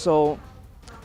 So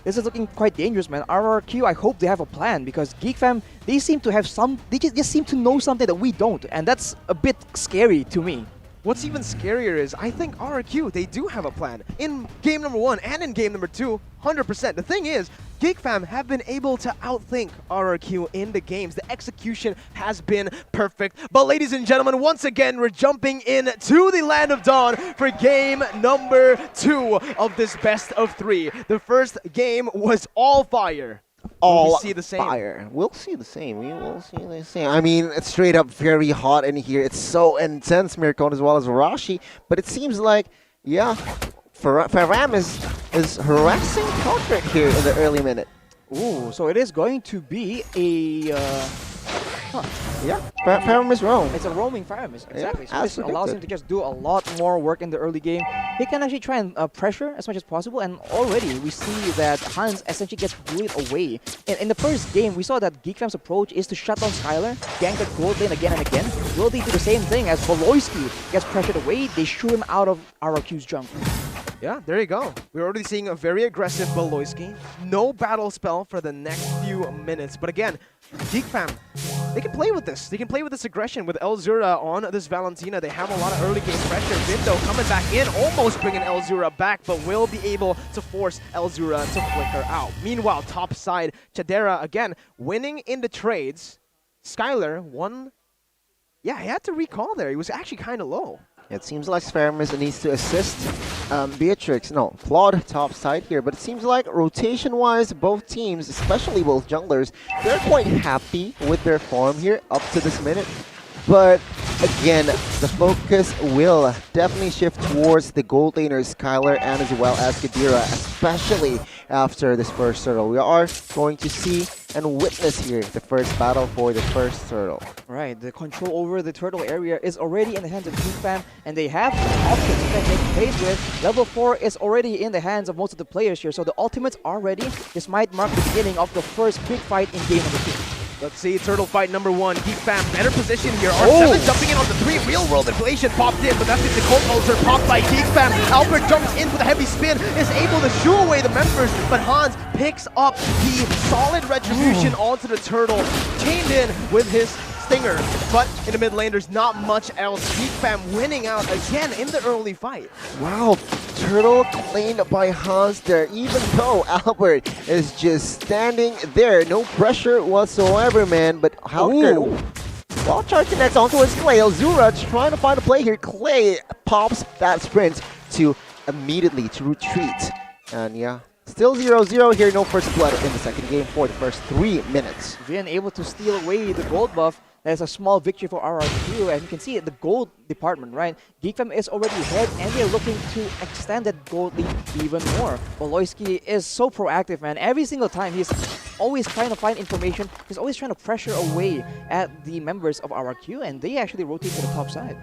this is looking quite dangerous, man. RRQ, I hope they have a plan, because GeekFam, they seem to have they just seem to know something that we don't, and that's a bit scary to me. What's even scarier is I think RRQ, they do have a plan. In game number 1 and in game number 2, 100%. The thing is, GeekFam have been able to outthink RRQ in the games. The execution has been perfect. But ladies and gentlemen, once again, we're jumping in to the Land of Dawn for game number 2 of this best of 3. The first game was all fire. All we see the same? fire. We'll see the same. We will see the same. I mean, it's straight up very hot in here. It's so intense, Mircon, as well as Rashi. But it seems like, yeah, Faram is harassing Caltrick here in the early minute. Ooh, so it is going to be a... Yeah, Faram is wrong. It's a roaming Faram, exactly. Yeah, So this allows him to just do a lot more work in the early game. He can actually try and pressure as much as possible, and already we see that Hans essentially gets bullied away. In the first game, we saw that GeekFam's approach is to shut down Skylar, gank the gold lane again and again. Will they do the same thing as Baloyskie gets pressured away? They shoot him out of RRQ's jump. Yeah, there you go. We're already seeing a very aggressive Baloyskie. No battle spell for the next few minutes. But again, GeekFam, they can play with this. They can play with this aggression with Elzura on this Valentina. They have a lot of early game pressure. Indo coming back in, almost bringing Elzura back, but will be able to force Elzura to flicker out. Meanwhile, top side, Chadera, again, winning in the trades. Skylar won. Yeah, he had to recall there. He was actually kind of low. It seems like Spharamus needs to assist Claude top side here, but it seems like rotation-wise, both teams, especially both junglers, they're quite happy with their form here up to this minute. But again, the focus will definitely shift towards the gold laners, Skylar, and as well as Kadira, especially after this first turtle. We are going to see and witness here the first battle for the first turtle. Right, the control over the turtle area is already in the hands of GeekFam, and they have options that they can play with. Level 4 is already in the hands of most of the players here, so the ultimates are ready. This might mark the beginning of the first big fight in game number 2. Let's see, turtle fight number 1. GeekFam, better position here. R7 jumping in on the 3. Real world inflation popped in, but that's the cold ulcer popped by GeekFam. Albert jumps in with a heavy spin, is able to shoo away the members, but Hans picks up the solid retribution onto the turtle, chained in with his stinger. But in the mid lane, there's not much else. GeekFam winning out again in the early fight. Wow, turtle claimed by Hans there, even though Albert is just standing there. No pressure whatsoever, man. But Halker, while Char connects onto his Clay, Elzura trying to find a play here. Clay pops that sprint to immediately to retreat. And yeah, still 0-0 here. No first blood in the second game for the first 3 minutes. Being able to steal away the gold buff, that's a small victory for RRQ, and you can see the gold department, right? GeekFam is already ahead, and they're looking to extend that gold lead even more. Baloyskie is so proactive, man. Every single time, he's always trying to find information. He's always trying to pressure away at the members of RRQ, and they actually rotate to the top side.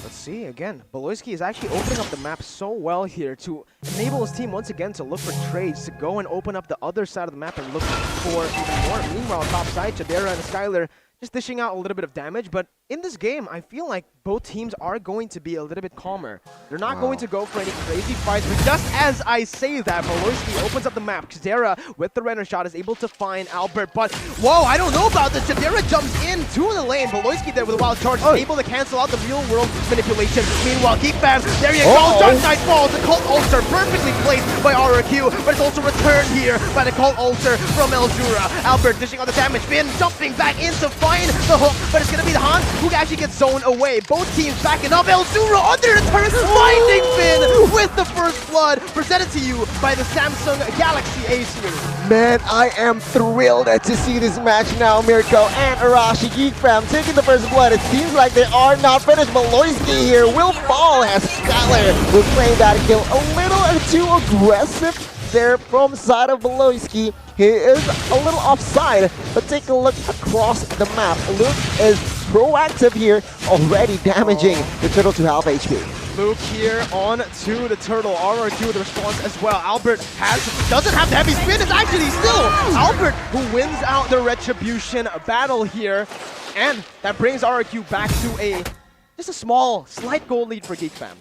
Let's see, again, Baloyskie is actually opening up the map so well here to enable his team once again to look for trades, to go and open up the other side of the map and look for even more. Meanwhile, top side, Chadera and Skylar just dishing out a little bit of damage, but in this game, I feel like both teams are going to be a little bit calmer. They're not going to go for any crazy fights, but just as I say that, Baloyskie opens up the map. Chadera, with the Renner shot, is able to find Albert, but whoa, I don't know about this. Chadera jumps into the lane. Baloyskie there with a wild charge is able to cancel out the real-world manipulation. Meanwhile, GeekFam, there you go, Dark Knight falls. The Cult Ulcer perfectly placed by RRQ, but it's also returned here by the Cult Ulcer from Elzura. Albert dishing out the damage. Finn jumping back in to find the hook, but it's going to be the Hans who actually gets zoned away. Both teams backing up. Elzura under the turret, finding Finn with the first blood, presented to you by the Samsung Galaxy A series. Man, I am thrilled to see this match now. Mirko and Arashi, GeekFam taking the first blood. It seems like they are not finished. Baloyskie here will fall as Skylar will claim that kill. A little too aggressive there from side of Baloyskie. He is a little offside, but take a look across the map. Luke is proactive here, already damaging the turtle to half HP. Luke here on to the turtle. RRQ with the response as well. Albert doesn't have the heavy spin. It's actually still Albert who wins out the retribution battle here, and that brings RRQ back to just a small, slight goal lead for GeekFam.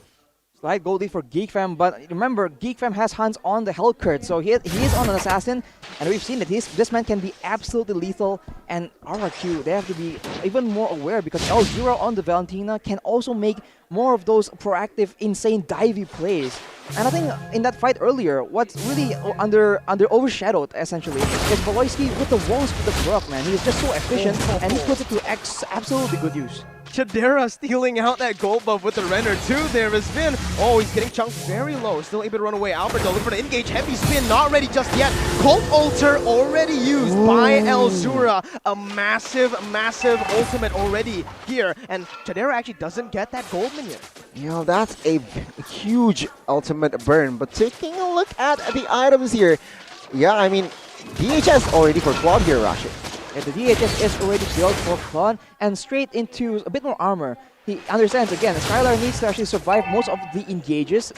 slight gold lead for GeekFam, but remember, GeekFam has Hans on the Hellcurt, so he is on an assassin, and we've seen that this man can be absolutely lethal, and RRQ, they have to be even more aware because L0 on the Valentina can also make more of those proactive, insane, divey plays. And I think in that fight earlier, what's really under overshadowed, essentially, is Baloyskie with the walls with the Brook, man. He's just so efficient, and he puts it to absolutely good use. Chadera stealing out that gold buff with the render too. There has been. Oh, he's getting chunked very low. Still able to run away. Albert though, looking for the engage. Heavy spin, not ready just yet. Cult Altar already used by Elzura. A massive, massive ultimate already here. And Chadera actually doesn't get that gold minion. You know, that's a huge ultimate burn. But taking a look at the items here, yeah, I mean, DHS already for Claude here, Rashid. Yeah, the DHS is already built for Claude and straight into a bit more armor. He understands again, Skylar needs to actually survive most of the engages.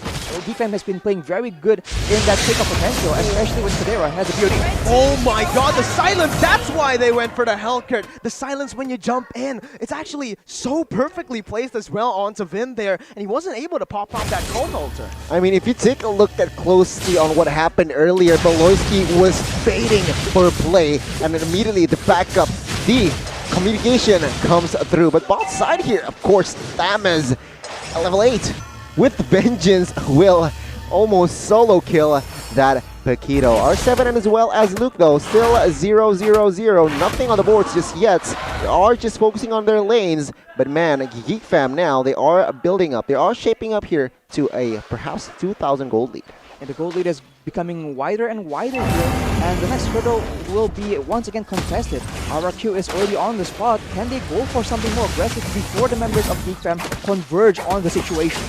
GeekFam has been playing very good in that takeoff potential, especially when Chadera has a beauty. Oh my god, the silence! That's why they went for the Hellcurt. The silence when you jump in. It's actually so perfectly placed as well onto Vin there, and he wasn't able to pop out that Cold Altar. I mean, if you take a look at closely on what happened earlier, Baloyskie was baiting for a play, and then immediately the backup, the communication comes through. But bot side here, of course, Thamez, level 8 with vengeance will almost solo kill that Paquito. R7 and as well as Luke though, still 0-0-0, nothing on the boards just yet. They are just focusing on their lanes, but man, GeekFam now, they are building up. They are shaping up here to a perhaps 2,000 gold lead. And the gold lead is becoming wider and wider here, and the next hurdle will be once again contested. RRQ is already on the spot. Can they go for something more aggressive before the members of GeekFam converge on the situation?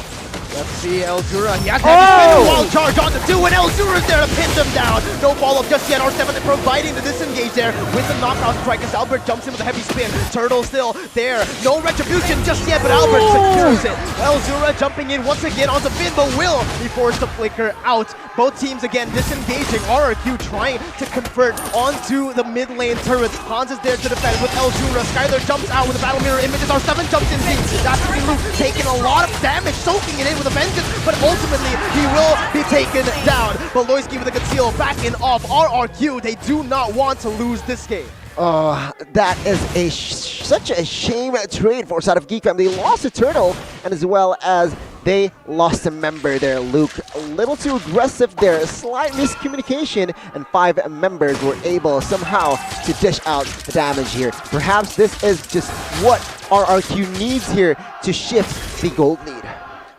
Let's see Elzura. He has heavy spin, wall charge on the 2, and Elzura's there to pin them down. No follow-up just yet. R7 providing the disengage there with the knockout strike as Albert jumps in with a heavy spin. Turtle still there. No retribution just yet, but Albert secures it. Elzura jumping in once again onto Finn, but will be forced to flicker out. Both teams again disengaging. RRQ trying to convert onto the mid lane turrets. Hans is there to defend with Elzura. Skylar jumps out with a battle mirror images. R7 jumps in. That's Luke taking a lot of damage, soaking it in with a vengeance, but ultimately he will be taken down. Baloyskie with a conceal backing off RRQ. They do not want to lose this game. That is such a shame trade for side of GeekFam. They lost a turtle, and as well as they lost a member there, Luke. A little too aggressive there, a slight miscommunication, and 5 members were able somehow to dish out the damage here. Perhaps this is just what RRQ needs here to shift the gold lead.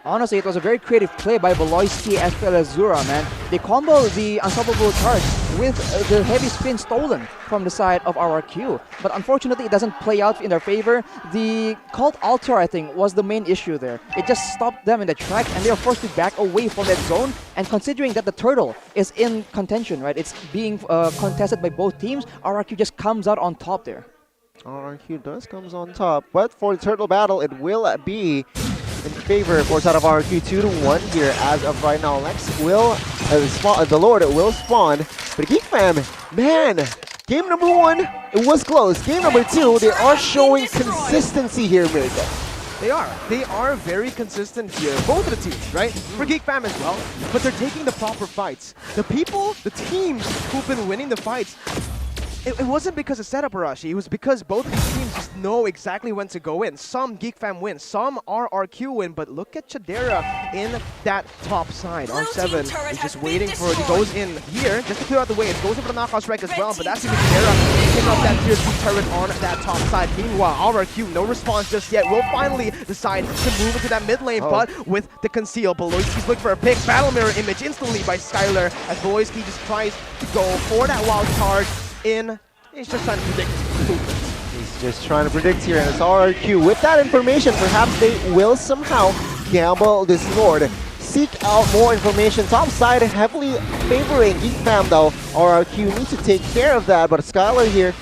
Honestly, it was a very creative play by Baloyskie as well as Zura, man. They combo the unstoppable charge with the heavy spin stolen from the side of RRQ. But unfortunately, it doesn't play out in their favor. The Cult Altar, I think, was the main issue there. It just stopped them in the track, and they were forced to back away from that zone. And considering that the turtle is in contention, right? It's being contested by both teams. RRQ just comes out on top there. RRQ does comes on top, but for the turtle battle, it will be in favor for side of RRQ 2-1 here as of right now. Lex will the Lord will spawn, but GeekFam, man, game number 1 it was close. Game number 2 they are showing consistency here, Mirko. They are very consistent here, both of the teams, right? For GeekFam as well, but they're taking the proper fights. The teams who've been winning the fights, it wasn't because of setup, Arashi. It was because both of these teams just know exactly when to go in. Some GeekFam win, some RRQ win, but look at Chadera in that top side. R7 is just waiting for it. He goes in here just to clear out the way. It goes in for the knockout strike as well, but that's even Chadera picking up that tier 2 turret on that top side. Meanwhile, RRQ, no response just yet, will finally decide to move into that mid lane, but with the conceal, Baloyskie's looking for a pick. Battle mirror image instantly by Skylar as Baloyskie just tries to go for that wild charge. He's just trying to predict movement. He's just trying to predict here, and it's RRQ. With that information, perhaps they will somehow gamble this Lord. Seek out more information. Top side heavily favoring GeekFam though. RRQ needs to take care of that, but Skylar here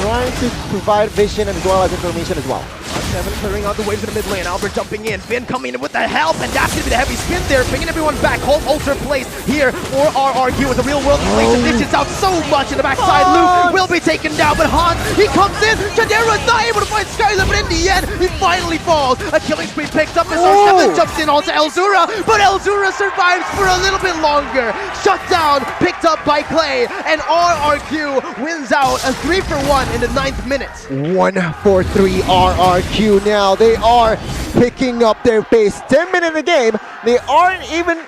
trying to provide vision as well as information as well. R7 clearing out the waves in the mid lane. Albert jumping in. Finn coming in with the help, and that's going to be the heavy spin there, bringing everyone back. Cold Ultra placed here for RRQ with the real world inflation. Dishes out so much in the backside. Luke will be taken down, but Hans, he comes in. Chadera's not able to find Skylar, but in the end, he finally falls. A killing spree picked up as R7 jumps in onto Elzura, but Elzura survives for a little bit longer. Shut down, picked up by Clay, and RRQ wins out a 3-for-1 in the 9th minute. 1-4-3 RRQ now. They are picking up their pace. 10 minutes in the game. They aren't even,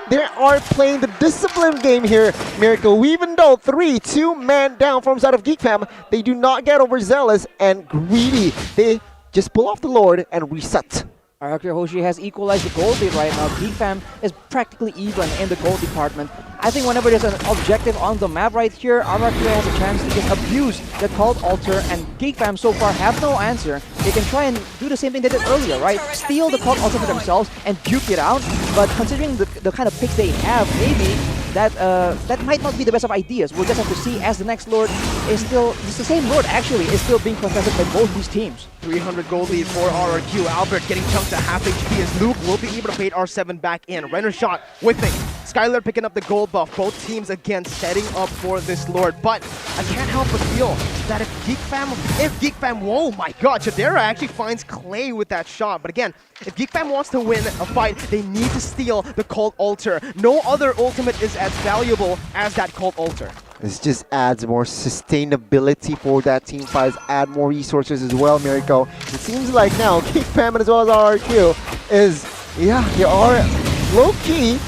they are playing the disciplined game here, Miracle. Even though 2-man down from side of Geek Fam, they do not get overzealous and greedy. They just pull off the Lord and reset. RRQ Hoshi has equalized the gold lead right now. Geek Fam is practically even in the gold department. I think whenever there's an objective on the map right here, RRQ has a chance to just abuse the Cold Altar, and Geek Fam so far have no answer. They can try and do the same thing they did earlier, right? Steal the Cold Altar for themselves and duke it out, but considering the kind of picks they have, maybe that might not be the best of ideas. We'll just have to see, as the next Lord is still, it's the same Lord actually, is still being contested by both these teams. 300 gold lead for RRQ. Albert getting chunked to half HP as Luke will be able to bait R7 back in. Renner shot whiffing. Skylar picking up the gold buff. Both teams again setting up for this Lord. But I can't help but feel that if Geek Fam, oh my god, Chadera actually finds Clay with that shot. But again, if Geek Fam wants to win a fight, they need to steal the Cold Altar. No other ultimate is as valuable as that Cold Altar. This just adds more sustainability for that team fights, add more resources as well, Miracle. It seems like now Geek Fam as well as RRQ is, they are low-key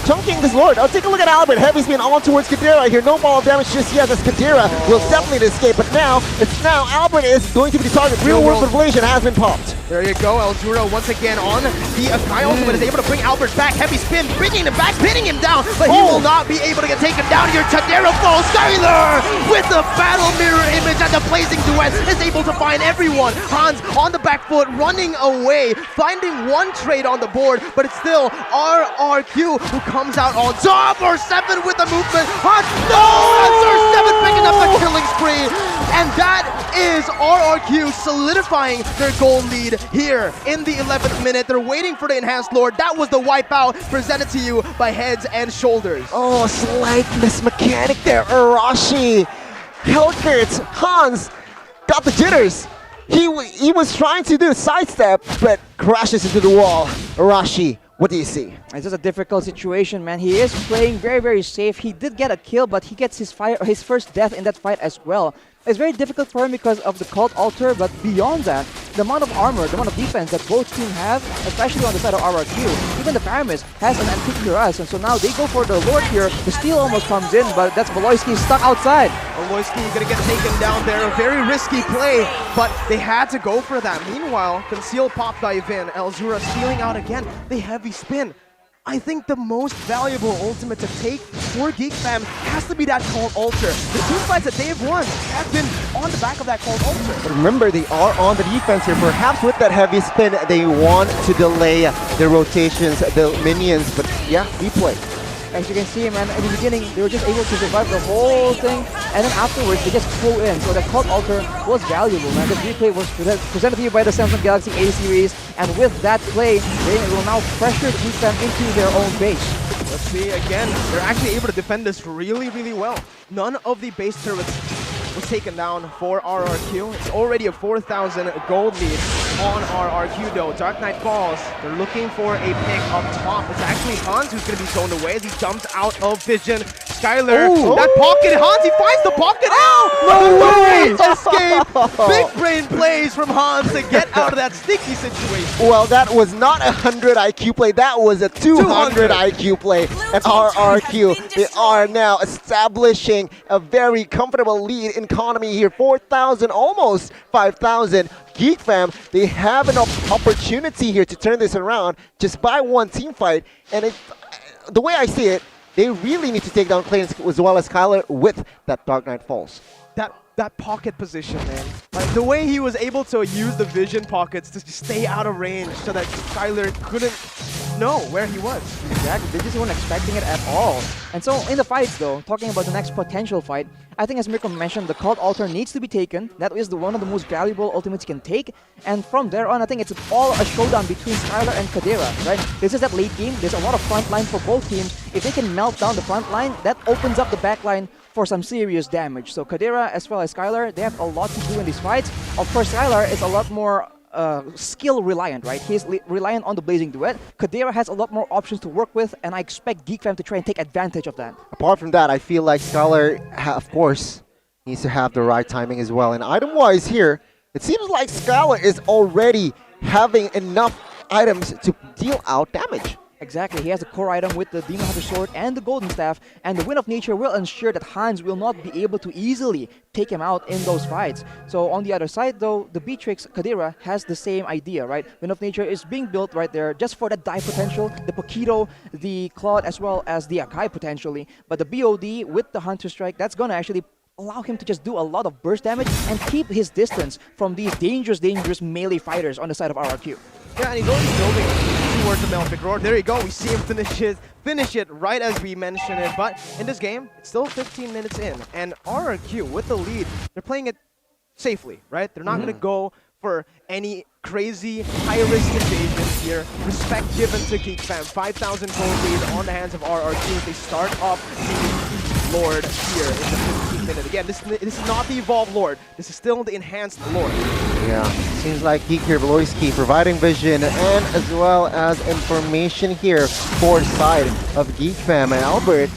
chunking this Lord. I'll take a look at Albert. Heavy spin on towards Kadira here. No ball of damage just yet as Kadira will definitely escape. But now Albert is going to be the target. Real world revelation has been popped. There you go. Elzura once again on the Akai ultimate is able to bring Albert back. Heavy spin, bringing him back, pinning him down. But he will not be able to get taken down here. Chadera falls. Skylar with the battle mirror image and the blazing duet is able to find everyone. Hans on the back foot, running away, finding one trade on the board, but it's still RRQ who comes out on top. R7 with the movement. Hans, no! R7 picking up the killing spree. And that is RRQ solidifying their goal lead here in the 11th minute. They're waiting for the enhanced Lord. That was the wipeout presented to you by Heads and Shoulders. Oh, slight mismechanic there. Arashi, Hellkurt, Hans got the jitters. He was trying to do a sidestep, but crashes into the wall. Arashi, what do you see? It's just a difficult situation, man. He is playing very, very safe. He did get a kill, but he gets his first death in that fight as well. It's very difficult for him because of the Cold Altar, but beyond that, the amount of armor, the amount of defense that both teams have, especially on the side of RRQ, even the Paramis has an antique cuirass, and so now they go for the Lord here. The steal almost comes in, but that's Baloyskie stuck outside. Baloyskie gonna get taken down there. A very risky play, but they had to go for that. Meanwhile, concealed pop dive in. Elzura stealing out again. The heavy spin. I think the most valuable ultimate to take for Geek Fam has to be that Cold Altar. The two fights that they have won have been on the back of that Cold Altar. But remember, they are on the defense here. Perhaps with that heavy spin, they want to delay their rotations, the minions. But yeah, replay. As you can see, man, in the beginning, they were just able to survive the whole thing, and then afterwards, they just pull in. So the Cold Altar was valuable, man. This replay was presented to you by the Samsung Galaxy A series, and with that play, they will now pressure Geek Fam into their own base. Let's see again. They're actually able to defend this really, really well. None of the base turrets was taken down for RRQ. It's already a 4,000 gold lead on RRQ though. Dark Knight falls. They're looking for a pick up top. It's actually Hans who's going to be zoned away as he jumps out of vision. Skylar, that pocket. Hans, he finds the pocket. No way! Escape. Big brain plays from Hans to get out of that sticky situation. Well, that was not a 100 IQ play. That was a 200 IQ play. And RRQ, they are now establishing a very comfortable lead in economy here. 4,000, almost 5,000. Geek Fam, they have an opportunity here to turn this around just by one team fight. And the way I see it, they really need to take down Clay as well as Skylar with that Dark Knight Falls. That pocket position, man. Like the way he was able to use the vision pockets to stay out of range so that Skylar couldn't know where he was. Exactly, they just weren't expecting it at all. And so in the fights though, talking about the next potential fight, I think as Mirko mentioned, the Cult Altar needs to be taken. That is one of the most valuable ultimates you can take. And from there on, I think it's all a showdown between Skylar and Kadira, right? This is that late game. There's a lot of front line for both teams. If they can melt down the front line, that opens up the back line for some serious damage. So Kadira as well as Skylar, they have a lot to do in these fights. Of course, Skylar is a lot more skill reliant, right? He's reliant on the Blazing Duet. Kadira has a lot more options to work with, and I expect GeekFam to try and take advantage of that. Apart from that, I feel like Scholar, of course, needs to have the right timing as well. And item-wise here, it seems like Scholar is already having enough items to deal out damage. Exactly, he has a core item with the Demon Hunter Sword and the Golden Staff, and the Wind of Nature will ensure that Hans will not be able to easily take him out in those fights. So on the other side though, the Beatrix Kadira has the same idea, right? Wind of Nature is being built right there just for the dive potential, the Pokito, the Claude, as well as the Akai potentially. But the BOD with the Hunter Strike, that's gonna actually allow him to just do a lot of burst damage and keep his distance from these dangerous melee fighters on the side of RRQ. Yeah, and he's already building towards the Melfic Roar. There you go. We see him finish it right as we mentioned it. But in this game, it's still 15 minutes in, and RRQ with the lead, they're playing it safely, right? They're not going to go for any crazy high-risk invasions here. Respect given to GeekFam. 5,000 gold lead on the hands of RRQ. They start off the Lord here in the 15th minute. Again, this is not the Evolved Lord. This is still the Enhanced Lord. Yeah, seems like Geek here, Baloyskie, providing vision and as well as information here for side of GeekFam. And Albert,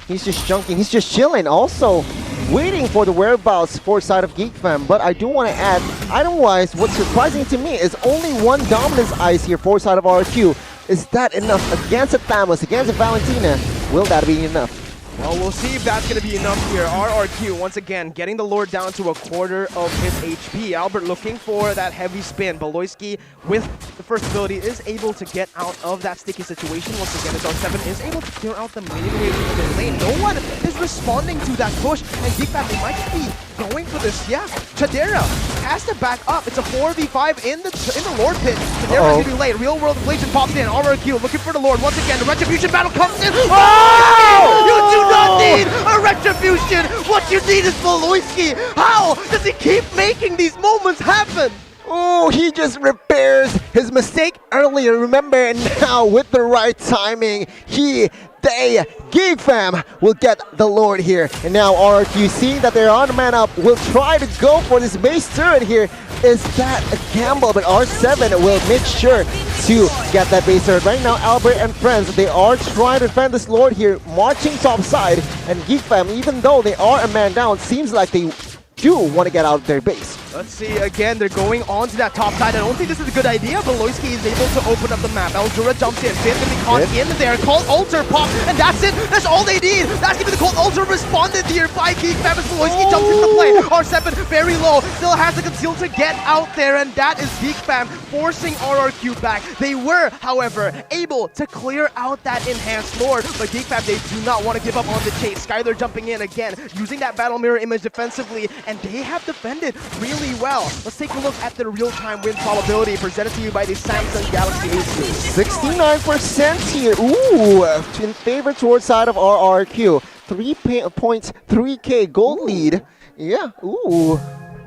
he's just junking, he's just chilling, also waiting for the whereabouts for side of GeekFam. But I do want to add, item-wise, what's surprising to me is only one dominance ice here for side of RQ. Is that enough against a Thamus, against a Valentina? Will that be enough? Well, we'll see if that's going to be enough here. RRQ, once again, getting the Lord down to a quarter of his HP. Albert looking for that heavy spin. Baloyskie, with the first ability, is able to get out of that sticky situation. Once again, as R7 is able to clear out the mini wave in the lane. No one is responding to that push, and GeekFam, they might be going for this. Yeah, Chadera has to back up. It's a 4v5 in the Lord pit. Chadera's going to be late. Real World Inflation pops in. RRQ looking for the Lord. Once again, the Retribution battle comes in. Oh! You do not need a Retribution! What you need is Baloyskie! How does he keep making these moments happen? Oh, he just repairs his mistake earlier, remember, and now with the right timing, GeekFam will get the Lord here. And now RRQ, seeing that they're on man up, will try to go for this base turret here. Is that a gamble? But R7 will make sure to get that base turret. Right now, Albert and friends, they are trying to defend this Lord here, marching top side. And GeekFam, even though they are a man down, seems like they do want to get out of their base. Let's see, again, they're going on to that top side. I don't think this is a good idea. Baloyskie is able to open up the map. Eldura jumps in. Finn gonna be caught in there. Cold Altar pop, and that's it. That's all they need. That's even the Cold Altar responded here by GeekFam as Baloyskie jumps into the play. R7 very low, still has the conceal to get out there, and that is GeekFam forcing RRQ back. They were, however, able to clear out that Enhanced Lord, but GeekFam, they do not want to give up on the chase. Skylar jumping in again, using that Battle Mirror image defensively, and they have defended really well. Let's take a look at the real-time win probability presented to you by the Samsung Galaxy A2. 69% here. Ooh, in favor towards side of RRQ. 3.3k gold lead. Yeah, ooh.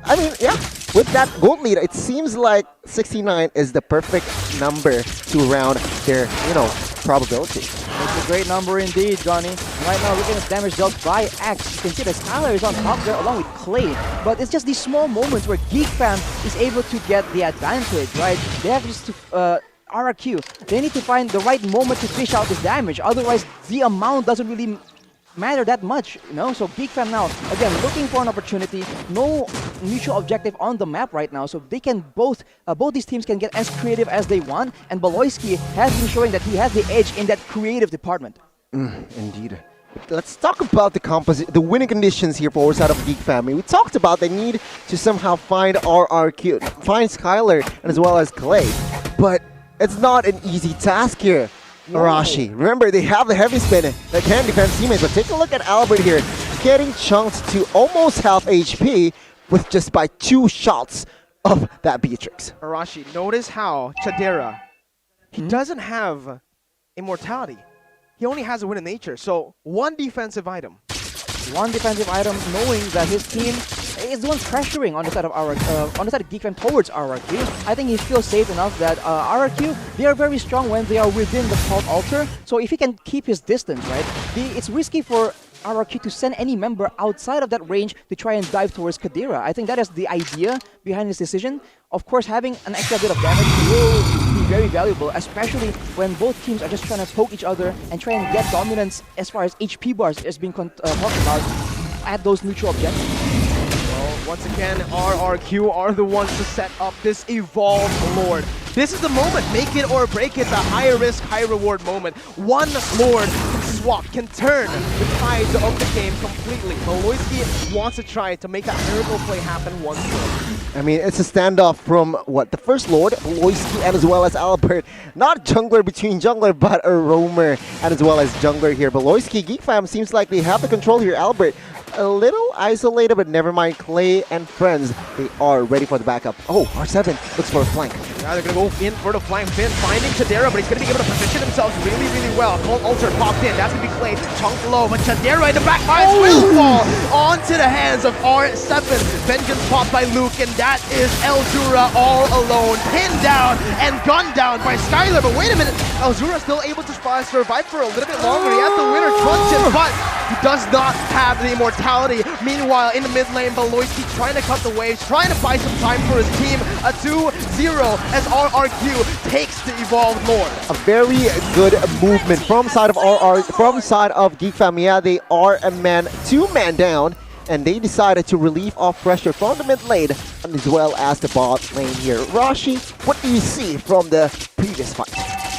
I mean, yeah, with that gold lead, it seems like 69 is the perfect number to round their, probability. It's a great number indeed, Johnny. Right now, looking at damage dealt by Axe, you can see that Skylar is on top there along with Clay. But it's just these small moments where GeekFam is able to get the advantage, right? They have just to, RRQ, they need to find the right moment to fish out this damage. Otherwise, the amount doesn't really matter that much, So GeekFam now, again, looking for an opportunity. No mutual objective on the map right now, so they can both these teams can get as creative as they want, and Baloyskie has been showing that he has the edge in that creative department. Indeed. Let's talk about the winning conditions here for side of GeekFam. We talked about the need to somehow find RRQ, find Skylar, and as well as Clay, but it's not an easy task here. Arashi. Remember, they have the heavy spin that can defend teammates, but take a look at Albert here, getting chunked to almost half HP with just by 2 shots of that Beatrix. Arashi, notice how Chadera, he doesn't have immortality. He only has a win in nature, so one defensive item. One defensive item, knowing that his team is the one pressuring on the side of GeekFam towards RRQ. I think he feels safe enough that RRQ, they are very strong when they are within the Cult Altar. So if he can keep his distance, right, it's risky for RRQ to send any member outside of that range to try and dive towards Kadira. I think that is the idea behind his decision. Of course, having an extra bit of damage will be very valuable, especially when both teams are just trying to poke each other and try and get dominance as far as HP bars is being talked about at those neutral objectives. Well, once again, RRQ are the ones to set up this Evolved Lord. This is the moment, make it or break it, the high risk, high reward moment. One Lord can swap, can turn the tides of the game completely. Baloyskie wants to try to make that miracle play happen once more. I mean, it's a standoff from, what, the first Lord, Baloyskie, and as well as Albert. Not jungler between jungler, but a roamer, and as well as jungler here. Baloyskie, GeekFam seems like they have the control here. Albert, a little isolated, but never mind. Clay and friends, they are ready for the backup. Oh, R7 looks for a flank. Now they're going to go in for the flank. Finn finding Chadera, but he's going to be able to position himself really, really well. Cold Ulcer popped in. That's going to be Clay. Chunked low, but Chadera in the back lines will fall onto the hands of R7. Vengeance popped by Luke, and that is Elzura all alone. Pinned down and gunned down by Skylar. But wait a minute, Elzura still able to survive for a little bit longer. He has the winner crunches, but he does not have the immortality. Meanwhile, in the mid lane, Baloyskie trying to cut the waves, trying to buy some time for his team. A 2-0 as RRQ takes the Evolved Lord. A very good movement from side of GeekFam. Yeah, they are a two-man down, and they decided to relieve off pressure from the mid lane and as well as the bot lane here. Rashi, what do you see from the previous fight?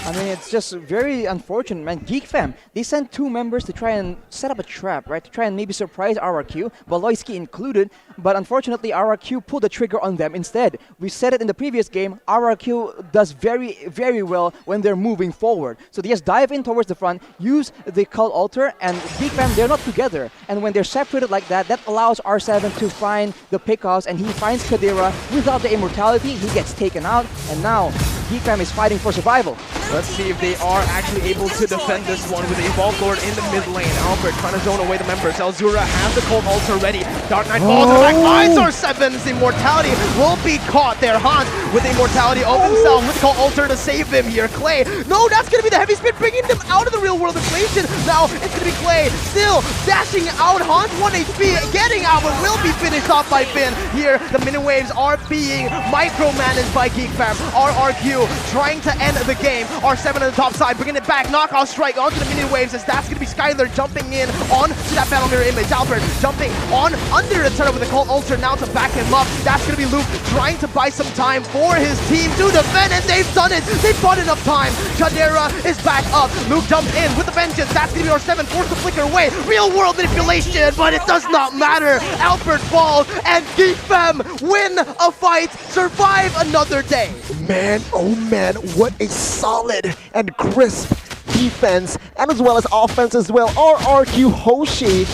I mean, it's just very unfortunate, man. GeekFam, they sent two members to try and set up a trap, right? To try and maybe surprise RRQ, Baloyskie included, but unfortunately RRQ pulled the trigger on them instead. We said it in the previous game, RRQ does very, very well when they're moving forward. So they just dive in towards the front, use the Cult Altar, and GeekFam, they're not together. And when they're separated like that, that allows R7 to find the pickoffs, and he finds Kadira. Without the immortality, he gets taken out, and now GeekFam is fighting for survival. Let's see if they are actually able to defend this one with the Evolved Lord in the mid lane. Albert trying to zone away the members. Elzura has the Cold Ulcer ready. Dark Knight falls in the back lines. R7's immortality will be caught there. Hans with the immortality of himself with Cold Ulcer to save him here. Clay, no, that's going to be the heavy spin bringing them out of the real world equation. Now it's going to be Clay still dashing out. Hans 1 HP getting out, but will be finished off by Finn. Here the mini waves are being micromanaged by GeekFam. RRQ trying to end the game. R7 on the top side, bringing it back, knockout strike onto the minion waves as that's going to be Skylar jumping in onto that battle mirror image. Albert jumping on under the turret with the Cold Ulcer now to back him up. That's going to be Luke trying to buy some time for his team to defend, and they've done it. They've bought enough time. Chadera is back up. Luke jumps in with the vengeance. That's going to be R7 forced to flicker away. Real world manipulation, but it does not matter. Albert falls, and GeekFam win a fight, survive another day. Man, oh man, what a solid and crisp defense and as well as offense as well. RRQ Hoshi,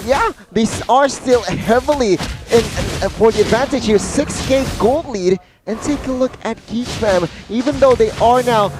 yeah, they are still heavily for the advantage here. 6k gold lead, and take a look at GeekFam. Even though they are now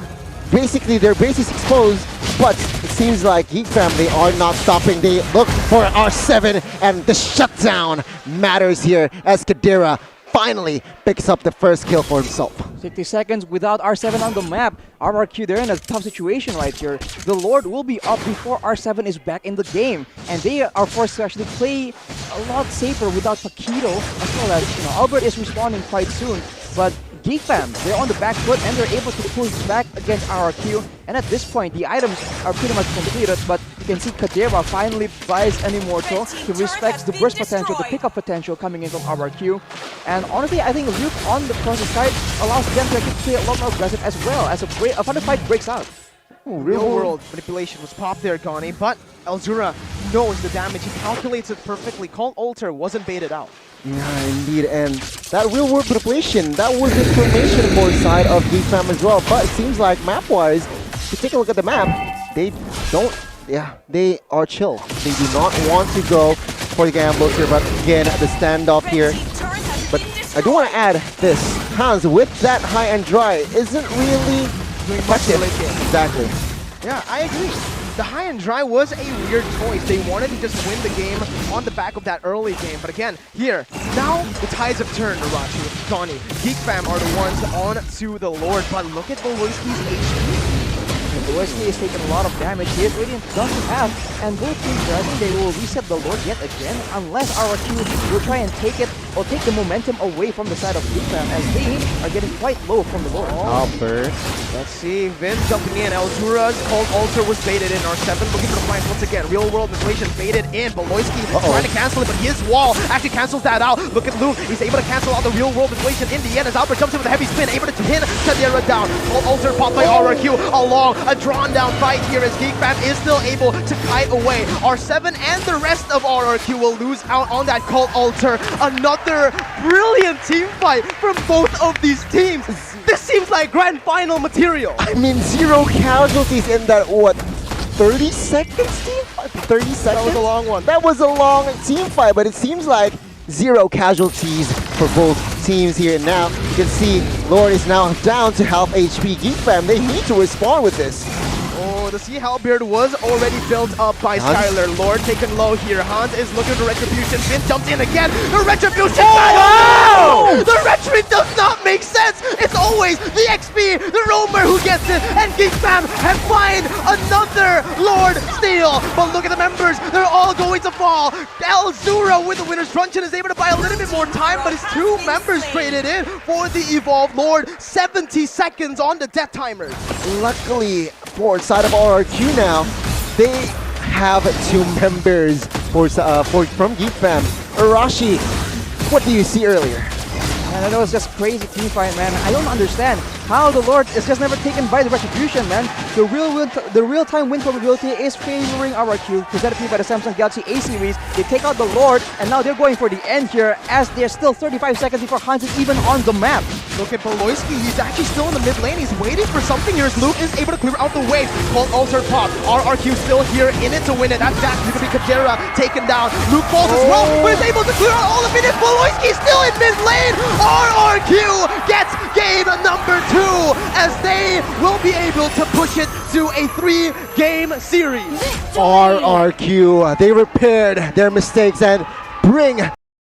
basically their base is exposed, but it seems like GeekFam, they are not stopping. They look for R7, and the shutdown matters here as Kadira finally picks up the first kill for himself. 60 seconds without R7 on the map. RRQ, they're in a tough situation right here. The Lord will be up before R7 is back in the game, and they are forced to actually play a lot safer without Paquito, as well as, you know, Albert is responding quite soon, but GeekFam, they're on the back foot and they're able to push back against RRQ. And at this point, the items are pretty much completed, but you can see Kadira finally buys an Immortal. He respects the burst potential, the pickup potential coming in from RRQ. And honestly, I think Luke on the process side allows them to actually play a lot more aggressive as well as a fun fight breaks out. Ooh, real world manipulation was popped there, Gani, but Elzura knows the damage. He calculates it perfectly. Cold Altar wasn't baited out. Yeah, indeed, and that real-world manipulation, that was information for the side of GeekFam as well, but it seems like map-wise, if you take a look at the map, they don't, yeah, they are chill. They do not want to go for the gambles here, but again, the standoff here. But I do want to add this, Hans, with that high and dry, isn't really effective. Exactly. Yeah, I agree. The high and dry was a weird choice. They wanted to just win the game on the back of that early game. But again, here, now the tides have turned, Arashi, Donnie. Geek Fam are the ones on to the Lord. But look at Baloyskie's HP. Baloyskie is taking a lot of damage here. Radiant doesn't have, and both teams, I think they will reset the Lord yet again, unless RRQ will try and take it or take the momentum away from the side of Geek Fam, as they are getting quite low from the Lord. Albert. Let's see, Vin jumping in. Eldura's Cold Altar was baited in. R7 looking for the flanks once again. Real world inflation baited in. Baloyskie trying to cancel it, but his wall actually cancels that out. Look at Luke. He's able to cancel out the real world inflation in the end as Albert jumps in with a heavy spin, able to pin Tadera down. Cold Altar popped by RRQ along a drawn down fight here as Geek Fam is still able to kite away. R7 and the rest of RRQ will lose out on that Cold Altar. Another brilliant team fight from both of these teams. This seems like grand final material. I mean, 0 casualties in that, what, 30 seconds team fight? 30 seconds? That was a long one. That was a long team fight, but it seems like 0 casualties for both teams here. Now, you can see Lord is now down to half HP. Geek Fam, they need to respond with this. The Sea Halberd was already built up by Skylar. Lord taken low here. Hans is looking for Retribution. Finn jumps in again. The Retribution! wow! The Retri does not make sense! It's always the XP, the Roamer who gets it, and Geek Fam have find another Lord steal. But look at the members, they're all going to fall. Elzura with the winner's truncheon is able to buy a little bit more time, but his 2 members traded in for the Evolved Lord. 70 seconds on the death timers. Luckily, for side of RRQ now, they have 2 members from Geek Fam. Arashi, what do you see earlier? Man, I know it's just crazy team fight, man. I don't understand how the Lord is just never taken by the Retribution, man. The real-time win probability is favoring RRQ, presented to me by the Samsung Galaxy A series. They take out the Lord, and now they're going for the end here, as there's still 35 seconds before Hans is even on the map. Look at Baloyskie, he's actually still in the mid lane. He's waiting for something here as Luke is able to clear out the wave. Cold Altar pop. RRQ still here in it to win it. That's Dash. You can be Kadera taken down. Luke falls as well, but is able to clear out all of it. Baloyskie still in mid lane. RRQ gets game number 2 as they will be able to push it to a 3-game series. RRQ, they repaired their mistakes and bring